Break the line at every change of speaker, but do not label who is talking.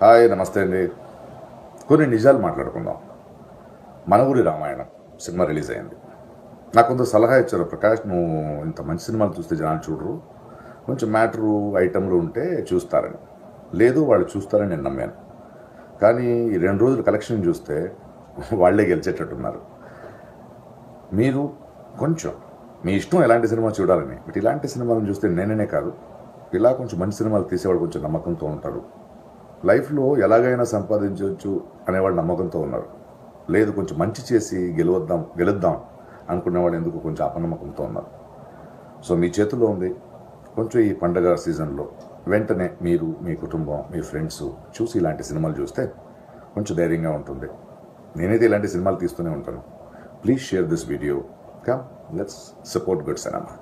Hi నమస్తే అండి. కొన్ని నిజాలు మాట్లాడుకుందాం. మన ఊరి రామాయణం సినిమా రిలీజ్ అయింది. నాకు కొంత సలహా ఇచ్చారు, ప్రకాష్ నువ్వు ఇంత మంచి సినిమాలు చూస్తే జనాలు చూడరు, కొంచెం మ్యాటరు ఐటమ్లు ఉంటే చూస్తారని. లేదు, వాళ్ళు చూస్తారని నేను నమ్మాను. కానీ ఈ 2 రోజులు కలెక్షన్ చూస్తే వాళ్ళే గెలిచేటట్టున్నారు. మీరు కొంచెం మీ ఇష్టం ఎలాంటి సినిమా చూడాలని, బట్ ఇలాంటి సినిమాలను చూస్తే నేనే కాదు, ఇలా కొంచెం మంచి సినిమాలు తీసేవాడు కొంచెం నమ్మకంతో ఉంటాడు. లైఫ్లో ఎలాగైనా సంపాదించవచ్చు అనేవాడు నమ్మకంతో ఉన్నారు. లేదు, కొంచెం మంచి చేసి గెలుద్దాం అనుకునేవాడు ఎందుకు కొంచెం అపనమ్మకంతో ఉన్నారు. సో మీ చేతుల్లో ఉంది. కొంచెం ఈ పండగ సీజన్లో వెంటనే మీరు, మీ కుటుంబం, మీ ఫ్రెండ్స్ చూసి ఇలాంటి సినిమాలు చూస్తే కొంచెం ధైర్యంగా ఉంటుంది. నేనైతే ఇలాంటి సినిమాలు తీస్తూనే ఉంటాను. Please share this video. Come, let's support good cinema.